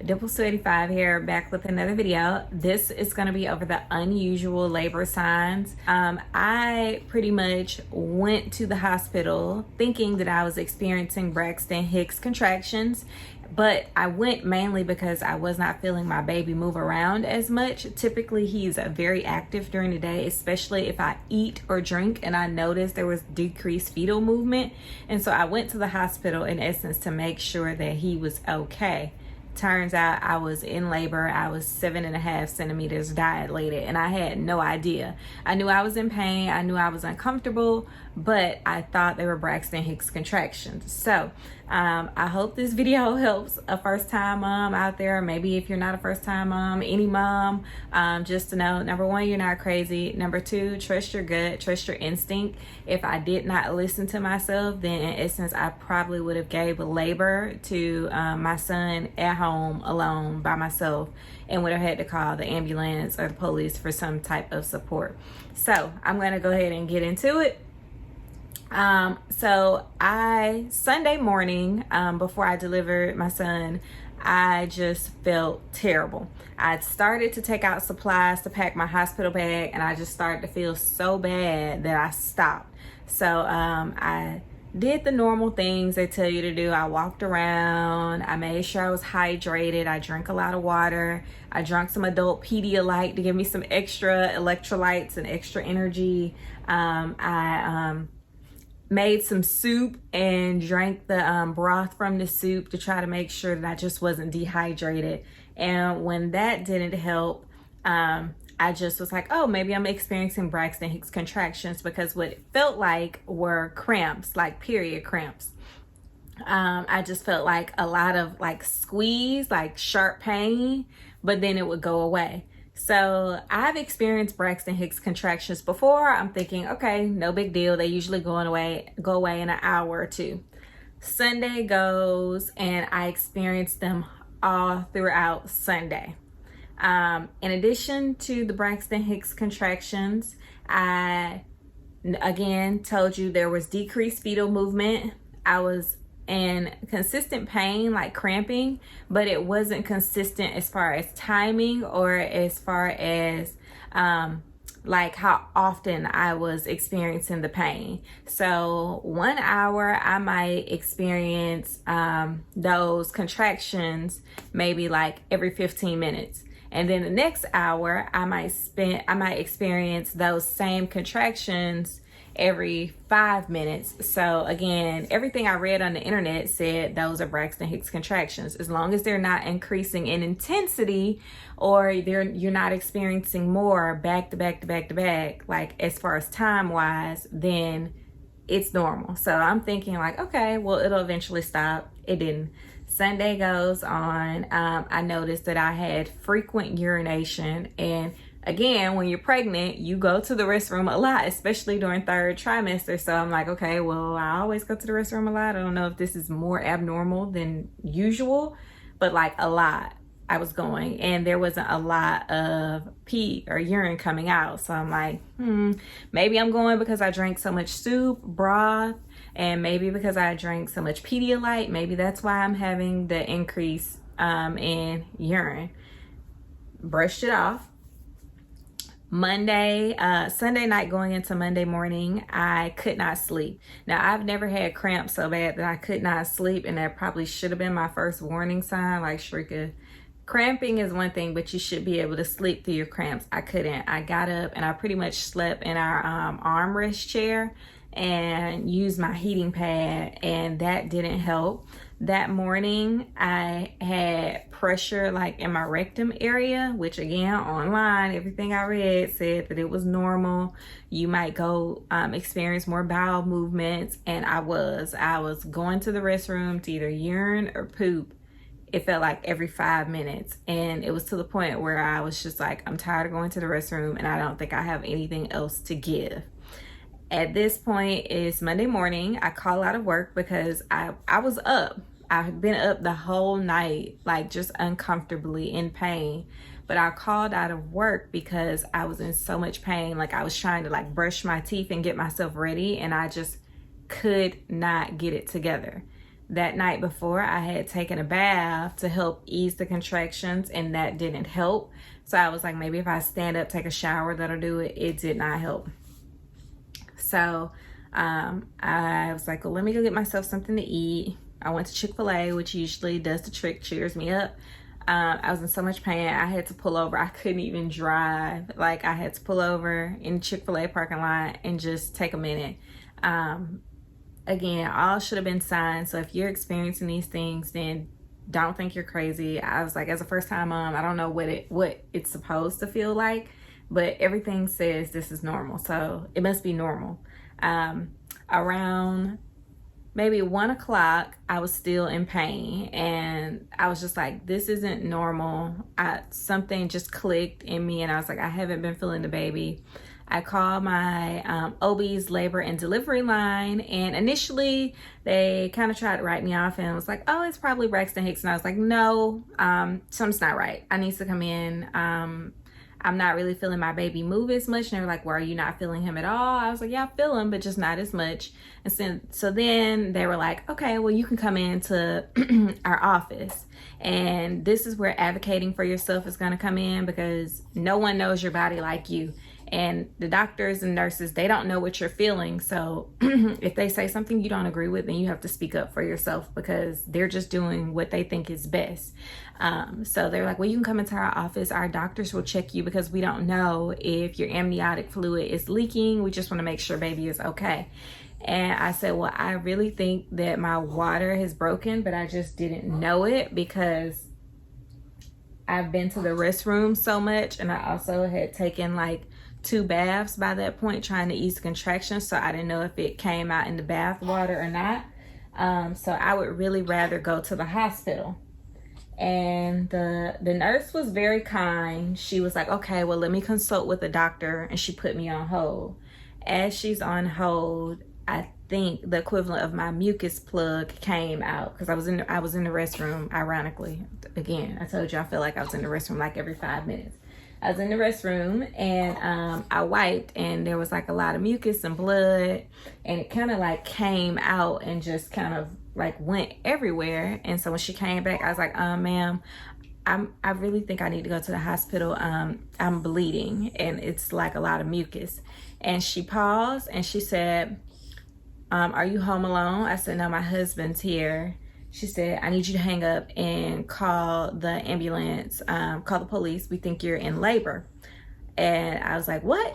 Dimple285 here, back with another video. This is going to be over the unusual labor signs. I pretty much went to the hospital thinking that I was experiencing Braxton Hicks contractions, but I went mainly because I was not feeling my baby move around as much. Typically, he's very active during the day, especially if I eat or drink, and I noticed there was decreased fetal movement. And so I went to the hospital in essence to make sure that he was okay. Turns out I was in labor. I was 7.5 centimeters dilated, and I had no idea. I knew I was in pain. I knew I was uncomfortable, but I thought they were Braxton Hicks contractions. So I hope this video helps a first-time mom out there. Maybe if you're not a first-time mom, any mom, just to know, number one, you're not crazy. Number two, trust your gut, trust your instinct. If I did not listen to myself, then in essence, I probably would have gave labor to my son at home alone by myself and would have had to call the ambulance or the police for some type of support. So I'm going to go ahead and get into it. Sunday morning, before I delivered my son, I just felt terrible. I started to take out supplies to pack my hospital bag, and I just started to feel so bad that I stopped. So I did the normal things they tell you to do. I walked around. I made sure I was hydrated. I drank a lot of water. I drank some adult Pedialyte to give me some extra electrolytes and extra energy. I made some soup and drank the broth from the soup to try to make sure that I just wasn't dehydrated. And when that didn't help, I just was like, oh, maybe I'm experiencing Braxton Hicks contractions, because what it felt like were cramps, like period cramps. I just felt like a lot of like squeeze, like sharp pain, but then it would go away. So I've experienced Braxton Hicks contractions before. I'm thinking, okay, no big deal. They usually go away in an hour or two. Sunday goes, and I experienced them all throughout Sunday. In addition to the Braxton Hicks contractions, I again told you there was decreased fetal movement. I was in consistent pain, like cramping, but it wasn't consistent as far as timing or as far as like how often I was experiencing the pain. So 1 hour I might experience those contractions maybe like every 15 minutes. And then the next hour I might experience those same contractions every 5 minutes. So again, everything I read on the internet said those are Braxton Hicks contractions. As long as they're not increasing in intensity, or you're not experiencing more back to back to back to back, like as far as time wise, then it's normal. So I'm thinking like, okay, well, it'll eventually stop. It didn't. Sunday goes on. I noticed that I had frequent urination, and again, when you're pregnant, you go to the restroom a lot, especially during third trimester. So I'm like, okay, well, I always go to the restroom a lot. I don't know if this is more abnormal than usual, but like a lot I was going, and there wasn't a lot of pee or urine coming out. So I'm like, maybe I'm going because I drank so much soup, broth, and maybe because I drank so much Pedialyte. Maybe that's why I'm having the increase in urine. Brushed it off. Sunday night going into Monday morning, I could not sleep. Now, I've never had cramps so bad that I could not sleep, and that probably should have been my first warning sign. Like, Shrika, cramping is one thing, but you should be able to sleep through your cramps. I couldn't. I got up and I pretty much slept in our armrest chair and used my heating pad, and that didn't help. That morning I had pressure like in my rectum area, which again, online, everything I read said that it was normal. You might go experience more bowel movements, and I was going to the restroom to either urine or poop. It felt like every 5 minutes, and it was to the point where I was just like, I'm tired of going to the restroom, and I don't think I have anything else to give. At this point, it's Monday morning. I call out of work because I was up. I had been up the whole night, like just uncomfortably in pain. But I called out of work because I was in so much pain. Like I was trying to like brush my teeth and get myself ready, and I just could not get it together. that night before, I had taken a bath to help ease the contractions, and that didn't help. So I was like, maybe if I stand up, take a shower, that'll do it. It did not help. So I was like, well, let me go get myself something to eat. I went to Chick-fil-A, which usually does the trick, cheers me up. I was in so much pain, I had to pull over. I couldn't even drive. Like, I had to pull over in the Chick-fil-A parking lot and just take a minute. Again, all should have been signs. So if you're experiencing these things, then don't think you're crazy. I was like, as a first-time mom, I don't know what it's supposed to feel like, but everything says this is normal, so it must be normal. Around maybe 1 o'clock, I was still in pain, and I was just like, this isn't normal. Something just clicked in me, and I was like, I haven't been feeling the baby. I called my OB's labor and delivery line, and initially they kind of tried to write me off and was like, oh, it's probably Braxton Hicks. And I was like, no, something's not right. I need to come in. I'm not really feeling my baby move as much. And they were like, well, are you not feeling him at all? I was like, yeah, I feel him, but just not as much. And so then they were like, okay, well, you can come into our office. And this is where advocating for yourself is going to come in, because no one knows your body like you. And the doctors and nurses, they don't know what you're feeling. So if they say something you don't agree with, then you have to speak up for yourself, because they're just doing what they think is best. So they're like, well, you can come into our office. Our doctors will check you, because we don't know if your amniotic fluid is leaking. We just want to make sure baby is okay. And I said, well, I really think that my water has broken, but I just didn't know it because I've been to the restroom so much. And I also had taken like 2 baths by that point, trying to ease the contractions. So I didn't know if it came out in the bath water or not. So I would really rather go to the hospital. And the nurse was very kind. She was like, okay, well, let me consult with the doctor. And she put me on hold. As she's on hold, I think the equivalent of my mucus plug came out, because I was in the restroom, ironically. Again, I told you I feel like I was in the restroom like every 5 minutes. I was in the restroom, and I wiped, and there was like a lot of mucus and blood, and it kind of like came out and just kind of like went everywhere. And so when she came back, I was like, ma'am, I really think I need to go to the hospital. I'm bleeding, and it's like a lot of mucus. And she paused, and she said, are you home alone? I said, no, my husband's here. She said, I need you to hang up and call the ambulance, call the police. We think you're in labor. And I was like, what?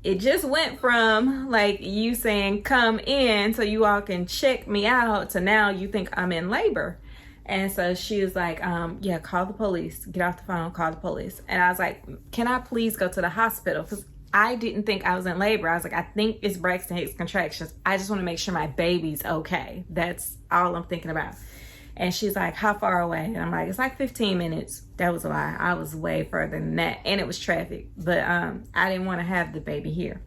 It just went from like you saying come in so you all can check me out to now you think I'm in labor. And so she was like, yeah, call the police. Get off the phone, call the police. And I was like, can I please go to the hospital? Because I didn't think I was in labor. I was like, I think it's Braxton Hicks contractions. I just want to make sure my baby's okay. That's all I'm thinking about. And she's like, how far away? And I'm like, it's like 15 minutes. That was a lie. I was way further than that. And it was traffic. But I didn't want to have the baby here.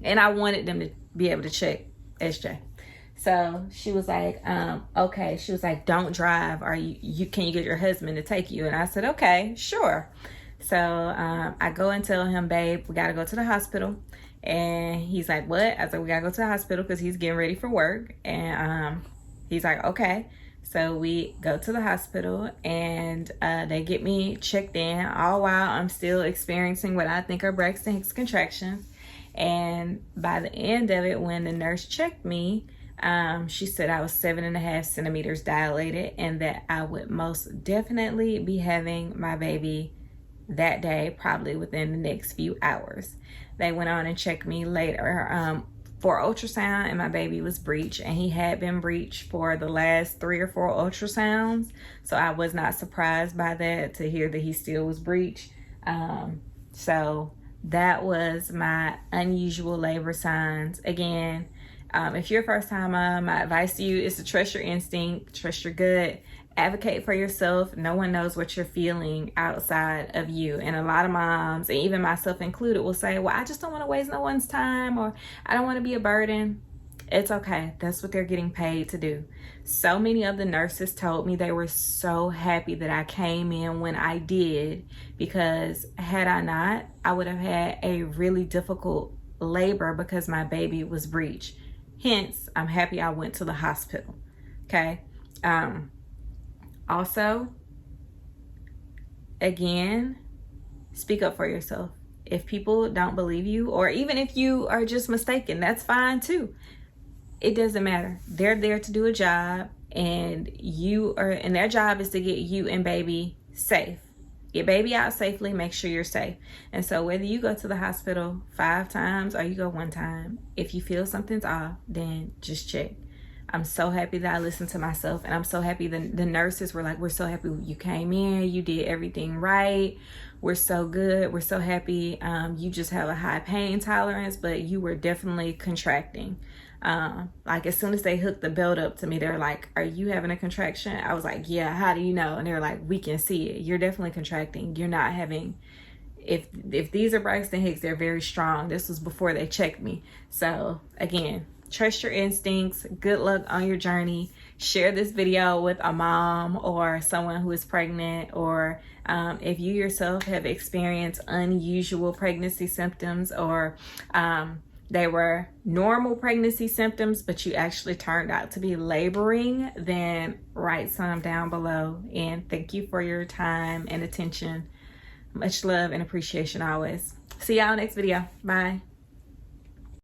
And I wanted them to be able to check SJ. So she was like, okay. She was like, don't drive. Or can you get your husband to take you? And I said, okay, sure. So I go and tell him, babe, we got to go to the hospital. And he's like, what? I was like, we got to go to the hospital because he's getting ready for work. And he's like, okay. So we go to the hospital, and they get me checked in, all while I'm still experiencing what I think are Braxton Hicks contractions. And by the end of it, when the nurse checked me, she said I was 7.5 centimeters dilated, and that I would most definitely be having my baby that day, probably within the next few hours. They went on and checked me later for ultrasound, and my baby was breech, and he had been breech for the last 3 or 4 ultrasounds. So I was not surprised by that, to hear that he still was breech. So that was my unusual labor signs. Again, if you're a first time mom, my advice to you is to trust your instinct, trust your gut, advocate for yourself. No one knows what you're feeling outside of you. And a lot of moms, and even myself included, will say, well, I just don't want to waste no one's time, or I don't want to be a burden. It's okay. That's what they're getting paid to do. So many of the nurses told me they were so happy that I came in when I did, because had I not, I would have had a really difficult labor because my baby was breech. Hence, I'm happy I went to the hospital. Okay. Also, again, speak up for yourself. If people don't believe you, or even if you are just mistaken, that's fine too. It doesn't matter. They're there to do a job, and their job is to get you and baby safe. Get baby out safely, make sure you're safe. And so whether you go to the hospital 5 times or you go 1 time, if you feel something's off, then just check. I'm so happy that I listened to myself, and I'm so happy the nurses were like, we're so happy you came in, you did everything right, we're so good, we're so happy. You just have a high pain tolerance, but you were definitely contracting. Like as soon as they hooked the belt up to me, they're like, are you having a contraction? I was like, yeah, how do you know? And they're like, we can see it, you're definitely contracting, you're not having, if these are Braxton Hicks, they're very strong. This was before they checked me. So again, trust your instincts. Good luck on your journey. Share this video with a mom or someone who is pregnant, or if you yourself have experienced unusual pregnancy symptoms, or they were normal pregnancy symptoms, but you actually turned out to be laboring, then write some down below. And thank you for your time and attention. Much love and appreciation always. See y'all next video. Bye.